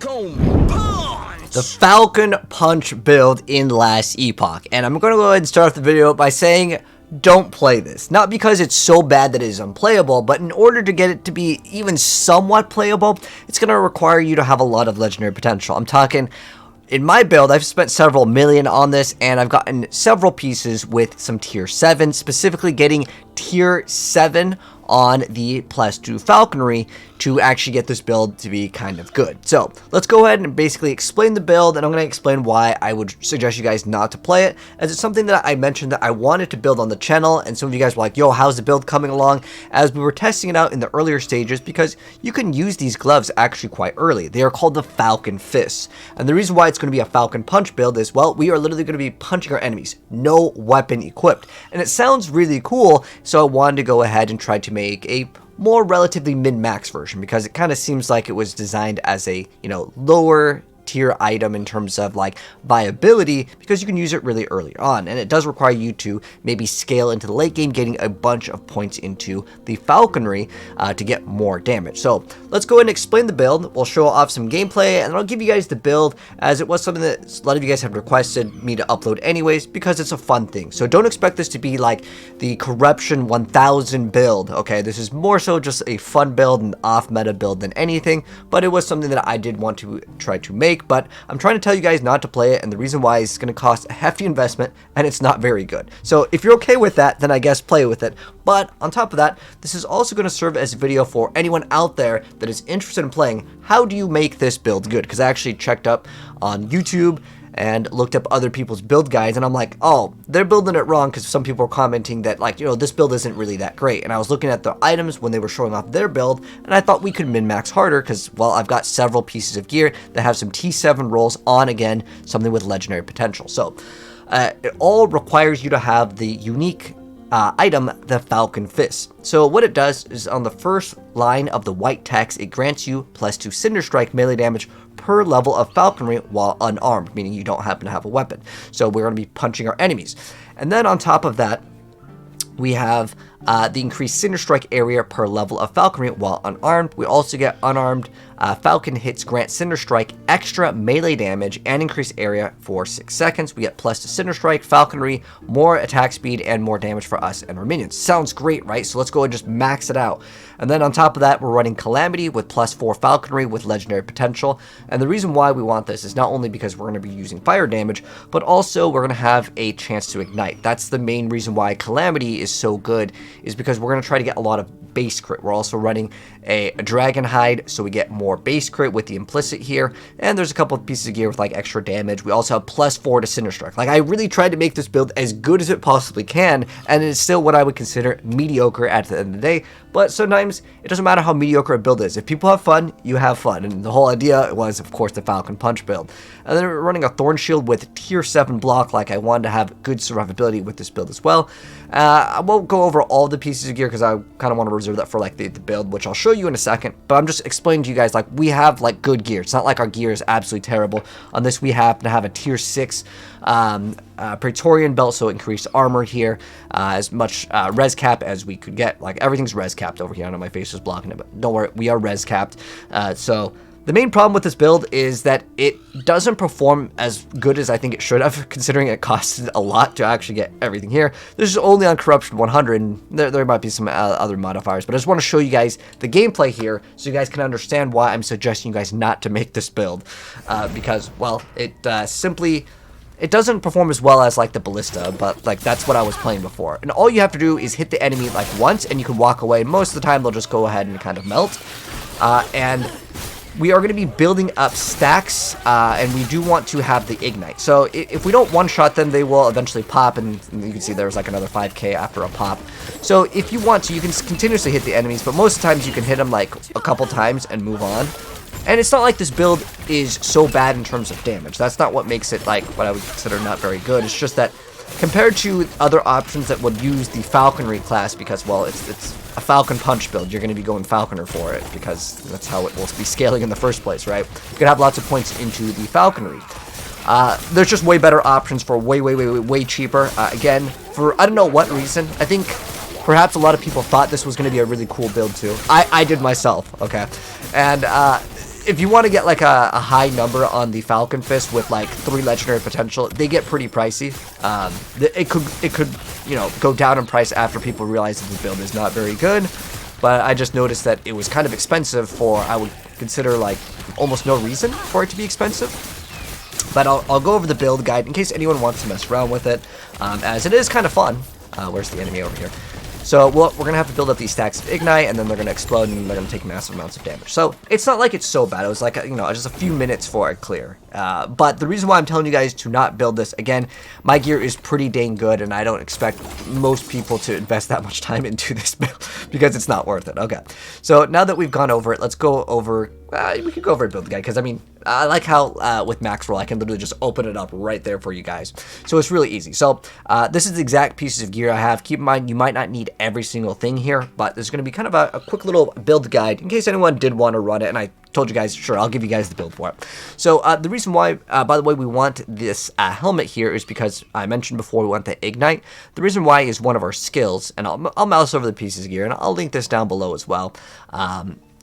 Falcon Punch! The Falcon Punch build in last Epoch. And I'm going to go ahead and start off the video by saying don't play this. Not because it's so bad that it is unplayable, but in order to get it to be even somewhat playable, it's going to require you to have a lot of legendary potential. I'm talking, in my build, I've spent several million on this, and I've gotten several pieces with some tier 7, specifically getting tier 7 on the +2 falconry to actually get this build to be kind of good. So let's go ahead and basically explain the build, and I'm going to explain why I would suggest you guys not to play it, as it's something that I mentioned that I wanted to build on the channel, and some of you guys were like, yo, how's the build coming along? As we were testing it out in the earlier stages, because you can use these gloves actually quite early. They are called the Falcon Fists, and the reason why it's going to be a Falcon Punch build is, well, we are literally going to be punching our enemies, no weapon equipped, and it sounds really cool, so I wanted to go ahead and try to make a more relatively min-max version, because it kind of seems like it was designed as a, you know, lower tier item in terms of like viability, because you can use it really early on, and it does require you to maybe scale into the late game, getting a bunch of points into the falconry to get more damage. So let's go ahead and explain the build. We'll show off some gameplay, and I'll give you guys the build, as it was something that a lot of you guys have requested me to upload anyways, because it's a fun thing. So don't expect this to be like the Corruption 1000 build, okay? This is more so just a fun build, an off-meta build than anything, but it was something that I did want to try to make. But I'm trying to tell you guys not to play it, and the reason why is it's going to cost a hefty investment, and it's not very good. So if you're okay with that, then I guess play with it. But on top of that, this is also going to serve as a video for anyone out there that is interested in playing, how do you make this build good? Because I actually checked up on YouTube and looked up other people's build guides, and I'm like, oh, they're building it wrong, because some people are commenting that, like, you know, this build isn't really that great. And I was looking at the items when they were showing off their build, and I thought we could min-max harder, because, well, I've got several pieces of gear that have some T7 rolls on, again, something with legendary potential. So it all requires you to have the unique item, the Falcon Fist. So what it does is, on the first line of the white text, it grants you +2 Cinder Strike melee damage per level of falconry while unarmed, meaning you don't happen to have a weapon. So we're going to be punching our enemies. And then on top of that, we have the increased Cinder Strike area per level of falconry while unarmed. We also get unarmed falcon hits grant Cinder Strike extra melee damage and increased area for 6 seconds. We get +2 Cinder Strike, falconry, more attack speed, and more damage for us and our minions. Sounds great, right? So let's go and just max it out. And then on top of that, we're running Calamity with +4 falconry with legendary potential. And the reason why we want this is not only because we're going to be using fire damage, but also we're going to have a chance to ignite. That's the main reason why Calamity is so good, is because we're going to try to get a lot of base crit. We're also running a dragon hide, so we get more base crit with the implicit here, and there's a couple of pieces of gear with like extra damage. We also have +4 to Cinder Strike. Like, I really tried to make this build as good as it possibly can, and it's still what I would consider mediocre at the end of the day. But sometimes it doesn't matter how mediocre a build is. If people have fun, you have fun. And the whole idea was, of course, the Falcon Punch build. And then we're running a Thorn Shield with tier 7 block. Like, I wanted to have good survivability with this build as well. I won't go over all the pieces of gear, because I kind of want to reserve that for like the build, which I'll show you in a second. But I'm just explaining to you guys, like, we have like good gear. It's not like our gear is absolutely terrible. On this, we happen to have a tier 6 Praetorian belt, so increased armor here, as much res cap as we could get. Like, everything's res capped over here. I know my face is blocking it, but don't worry, we are res capped. So the main problem with this build is that it doesn't perform as good as I think it should have, considering it costed a lot to actually get everything here. This is only on Corruption 100, and there might be some other modifiers, but I just want to show you guys the gameplay here so you guys can understand why I'm suggesting you guys not to make this build, because, well, it simply... it doesn't perform as well as like the Ballista, but like that's what I was playing before. And all you have to do is hit the enemy like once, and you can walk away. Most of the time they'll just go ahead and kind of melt. And we are going to be building up stacks, and we do want to have the ignite. So if we don't one-shot them, they will eventually pop, and you can see there's like another 5k after a pop. So if you want to, you can continuously hit the enemies, but most times you can hit them like a couple times and move on. And it's not like this build is so bad in terms of damage. That's not what makes it like what I would consider not very good. It's just that compared to other options that would use the falconry class, because, well, it's a Falcon Punch build, you're going to be going Falconer for it, because that's how it will be scaling in the first place, right? You can have lots of points into the falconry. There's just way better options for way cheaper. Again, for I don't know what reason. I think perhaps a lot of people thought this was going to be a really cool build too. I did myself, okay? And if you want to get like a high number on the Falcon Fist with like 3 legendary potential, they get pretty pricey. It could you know, go down in price after people realize that the build is not very good. But I just noticed that it was kind of expensive for, I would consider, like, almost no reason for it to be expensive. But I'll go over the build guide in case anyone wants to mess around with it, as it is kind of fun. Where's the enemy over here? So we're going to have to build up these stacks of Ignite, and then they're going to explode, and they're going to take massive amounts of damage. So it's not like it's so bad. It was like, you know, just a few minutes for it clear. But the reason why I'm telling you guys to not build this, again, my gear is pretty dang good, and I don't expect most people to invest that much time into this build because it's not worth it. Okay, so now that we've gone over it, let's go over, we could go over and build the guy, because I mean, I like how with max roll I can literally just open it up right there for you guys. So it's really easy. So this is the exact pieces of gear I have. Keep in mind, you might not need every single thing here, but there's going to be kind of a quick little build guide in case anyone did want to run it, and I told you guys, sure, I'll give you guys the build for it. So the reason why, by the way, we want this helmet here is because I mentioned before we want the Ignite. The reason why is one of our skills, and I'll mouse over the pieces of gear, and I'll link this down below as well.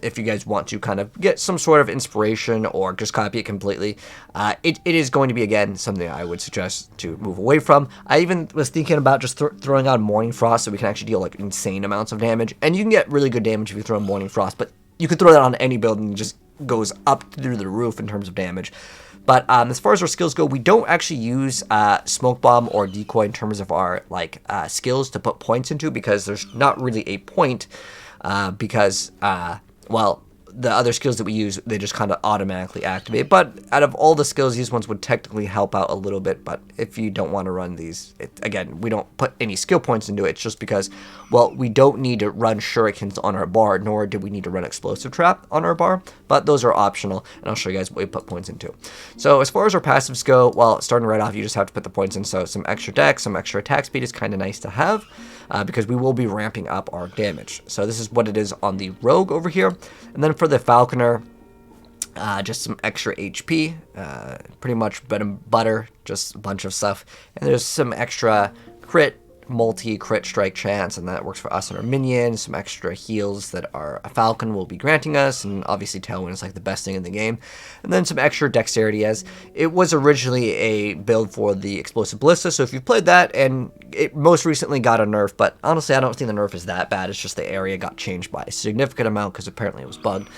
If you guys want to kind of get some sort of inspiration or just copy it completely, it is going to be, again, something I would suggest to move away from. I even was thinking about just throwing on Morning Frost so we can actually deal like insane amounts of damage. And you can get really good damage if you throw on Morning Frost, but you could throw that on any build and it just goes up through the roof in terms of damage. But as far as our skills go, we don't actually use Smoke Bomb or Decoy in terms of our like skills to put points into, because there's not really a point because... well, the other skills that we use, they just kind of automatically activate. But out of all the skills, these ones would technically help out a little bit. But if you don't want to run these, again, we don't put any skill points into it. It's just because, well, we don't need to run shurikens on our bar, nor do we need to run explosive trap on our bar. But those are optional, and I'll show you guys what we put points into. So as far as our passives go, well, starting right off, you just have to put the points in. So some extra dex, some extra attack speed is kind of nice to have. Because we will be ramping up our damage. So this is what it is on the Rogue over here. And then for the Falconer, just some extra HP, pretty much bread and butter, just a bunch of stuff. And there's some extra multi-crit strike chance, and that works for us and our minions. Some extra heals that our Falcon will be granting us, and obviously Tailwind is like the best thing in the game. And then some extra dexterity, as it was originally a build for the Explosive Ballista, so if you've played that, and it most recently got a nerf, but honestly I don't think the nerf is that bad. It's just the area got changed by a significant amount because apparently it was bugged.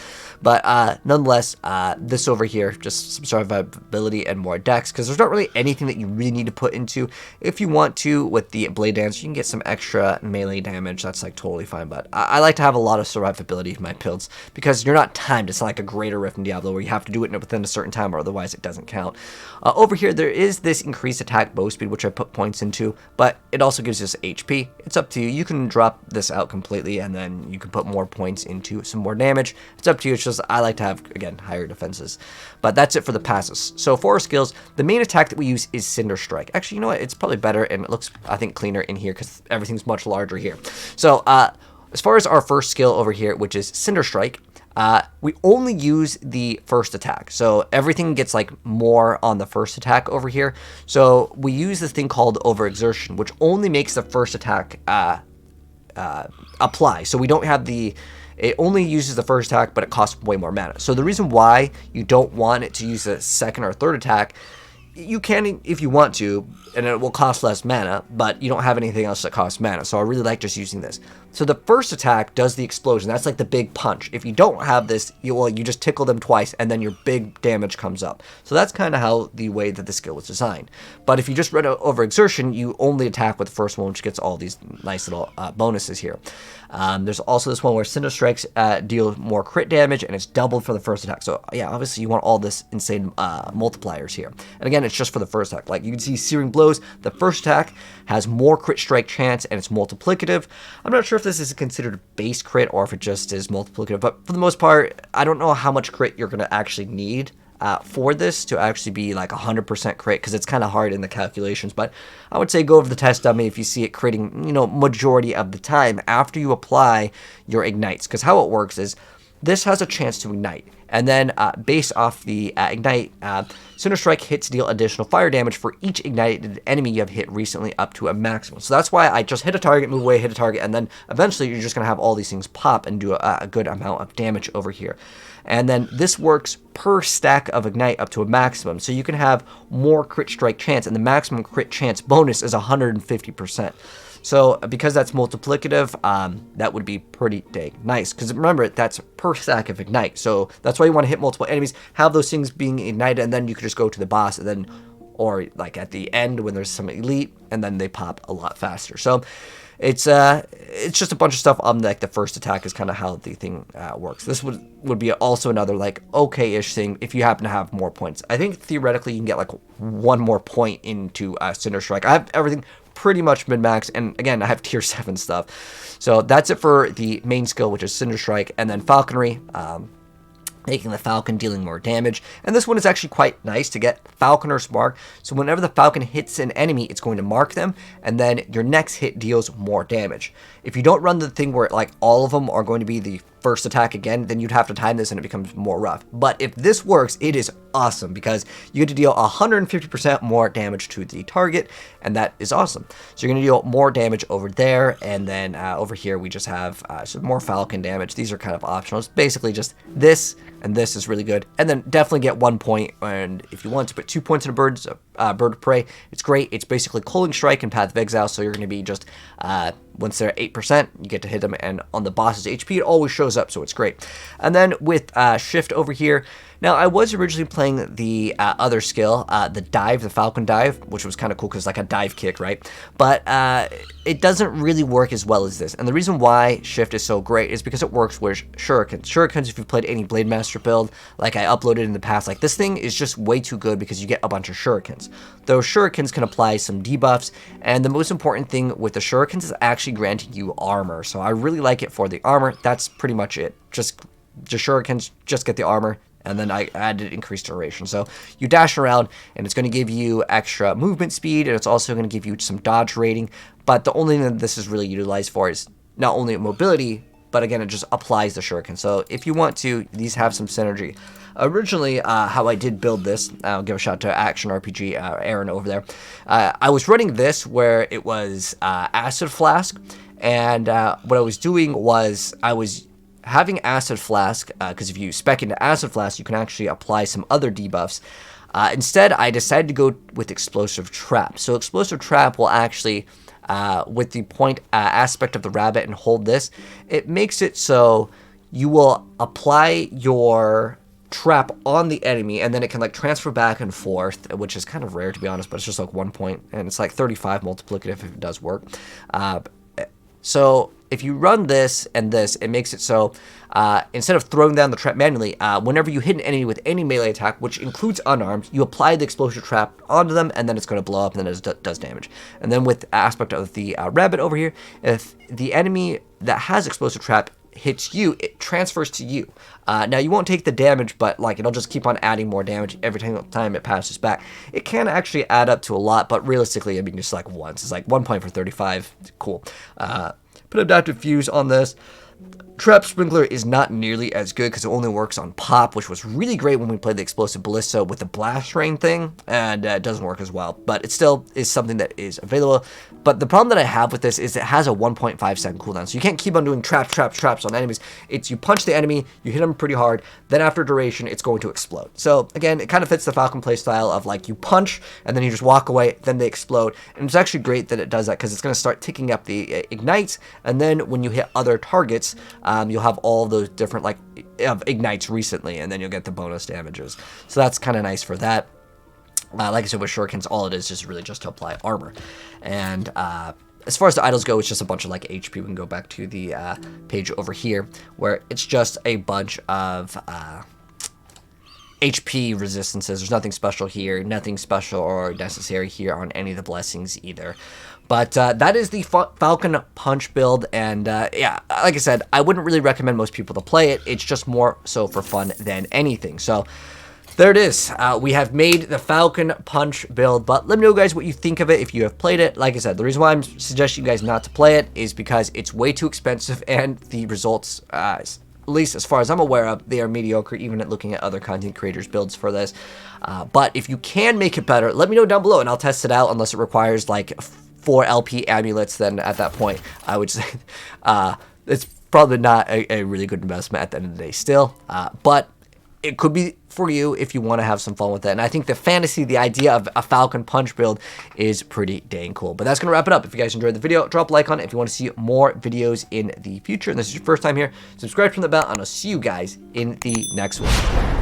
But nonetheless, this over here, just some survivability and more dex, because there's not really anything that you really need to put into. If you want to, with the Blade Dance, you can get some extra melee damage. That's like totally fine, but I like to have a lot of survivability in my builds, because you're not timed. It's not like a Greater Rift in Diablo where you have to do it within a certain time or otherwise it doesn't count. Over here, there is this increased attack bow speed, which I put points into, but it also gives us HP. It's up to you. You can drop this out completely, and then you can put more points into some more damage. It's up to you. It's just I like to have, again, higher defenses. But that's it for the passes. So for our skills, the main attack that we use is Cinder Strike. Actually, you know what? It's probably better, and it looks, I think, cleaner in here because everything's much larger here. So as far as our first skill over here, which is Cinder Strike, we only use the first attack. So everything gets like more on the first attack over here. So we use this thing called Overexertion, which only makes the first attack apply. So we don't have the... It only uses the first attack, but it costs way more mana. So the reason why you don't want it to use the second or third attack, you can if you want to, and it will cost less mana, but you don't have anything else that costs mana. So I really like just using this. So the first attack does the explosion. That's like the big punch. If you don't have this, you just tickle them twice, and then your big damage comes up. So that's kind of how the way that the skill was designed. But if you just run Overexertion, you only attack with the first one, which gets all these nice little bonuses here. There's also this one where Cinder Strikes deal more crit damage, and it's doubled for the first attack. So yeah, obviously you want all this insane multipliers here. And again, it's just for the first attack. Like you can see Searing Blows, the first attack has more crit strike chance, and it's multiplicative. I'm not sure if this is considered base crit or if it just is multiplicative, but for the most part, I don't know how much crit you're going to actually need for this to actually be like 100% crit, because it's kind of hard in the calculations. But I would say go over the test dummy if you see it critting, majority of the time after you apply your ignites, because how it works is this has a chance to ignite. And then based off the ignite, Cinder Strike hits deal additional fire damage for each ignited enemy you have hit recently up to a maximum. So that's why I just hit a target, move away, hit a target, and then eventually you're just going to have all these things pop and do a good amount of damage over here. And then this works per stack of ignite up to a maximum. So you can have more crit strike chance, and the maximum crit chance bonus is 150%. So because that's multiplicative, that would be pretty dang nice. Because remember, that's per stack of ignite. So that's why you want to hit multiple enemies, have those things being ignited, and then you could just go to the boss, and then, or like at the end when there's some elite, and then they pop a lot faster. So it's just a bunch of stuff on like the first attack is kind of how the thing works. This would be also another like okay-ish thing if you happen to have more points. I think theoretically you can get like one more point into Cinder Strike. I have everything pretty much min-max, and again I have tier 7 stuff. So that's it for the main skill, which is Cinder Strike, and then Falconry, making the Falcon dealing more damage. And this one is actually quite nice to get Falconer's Mark. So whenever the Falcon hits an enemy, it's going to mark them, and then your next hit deals more damage. If you don't run the thing where like all of them are going to be the first attack again, then you'd have to time this and it becomes more rough. But if this works, it is awesome because you get to deal 150% more damage to the target, and that is awesome. So you're going to deal more damage over there, and then over here we just have some more Falcon damage. These are kind of optional. It's basically just this, and this is really good. And then definitely get 1 point, and if you want to put 2 points in a bird of prey, it's great. It's basically Culling Strike and Path of Exile, so you're going to be just, once they're at 8%, you get to hit them, and on the boss's HP, it always shows up, so it's great. And then with Shift over here, now I was originally playing the other skill, the dive, the Falcon dive, which was kind of cool because it's like a dive kick, right? But it doesn't really work as well as this. And the reason why Shift is so great is because it works with shurikens. Shurikens, if you've played any Blade Master build, like I uploaded in the past, like this thing is just way too good because you get a bunch of shurikens. Those shurikens can apply some debuffs, and the most important thing with the shurikens is actually granting you armor. So I really like it for the armor. That's pretty much it. Just shurikens, just get the armor. And then I added increased duration. So you dash around, and it's going to give you extra movement speed, and it's also going to give you some dodge rating. But the only thing that this is really utilized for is not only mobility, but again, it just applies the shuriken. So if you want to, these have some synergy. Originally, how I did build this, I'll give a shout out to Action RPG, Aaron over there. I was running this where it was Acid Flask, and what I was doing was I was having Acid Flask, because if you spec into Acid Flask, you can actually apply some other debuffs. Instead, I decided to go with Explosive Trap. So Explosive Trap will actually, with the point aspect of the rabbit and hold this, it makes it so you will apply your trap on the enemy, and then it can like transfer back and forth, which is kind of rare to be honest, but it's just like 1 point, and it's like 35 multiplicative if it does work. So if you run this and this, it makes it so instead of throwing down the trap manually, whenever you hit an enemy with any melee attack, which includes unarmed, you apply the explosive trap onto them, and then it's going to blow up, and then it does damage. And then with the aspect of the rabbit over here, if the enemy that has explosive trap hits you, it transfers to you. Now you won't take the damage, but like it'll just keep on adding more damage every time it passes back. It can actually add up to a lot, but realistically, I mean, just like once. It's like 1 point for 35. Cool. Put Adaptive Fuse on this. Trap Sprinkler is not nearly as good because it only works on pop, which was really great when we played the Explosive Ballista with the Blast Rain thing, and it doesn't work as well, but it still is something that is available. But the problem that I have with this is it has a 1.5 second cooldown, so you can't keep on doing traps on enemies. It's you punch the enemy, you hit them pretty hard, then after duration, it's going to explode. So again, it kind of fits the Falcon playstyle of like you punch, and then you just walk away, then they explode, and it's actually great that it does that because it's going to start ticking up the ignites, and then when you hit other targets, you'll have all those different like ignites recently, and then you'll get the bonus damages. So that's kind of nice for that. Like I said, with shurikens, all it is really just to apply armor. And as far as the idols go, it's just a bunch of like HP. We can go back to the page over here where it's just a bunch of HP resistances. There's nothing special here, nothing special or necessary here on any of the blessings either. But that is the Falcon Punch build, and yeah, like I said, I wouldn't really recommend most people to play it. It's just more so for fun than anything. So there it is. We have made the Falcon Punch build, but let me know, guys, what you think of it if you have played it. Like I said, the reason why I'm suggesting you guys not to play it is because it's way too expensive, and the results least as far as I'm aware of, they are mediocre even at looking at other content creators' builds for this. But if you can make it better, let me know down below and I'll test it out, unless it requires like 4 LP amulets. Then at that point, I would say it's probably not a really good investment at the end of the day still. But it could be for you if you want to have some fun with it. And I think the fantasy, the idea of a Falcon Punch build is pretty dang cool. But that's going to wrap it up. If you guys enjoyed the video, drop a like on it. If you want to see more videos in the future, and this is your first time here, subscribe from the bell, and I'll see you guys in the next one.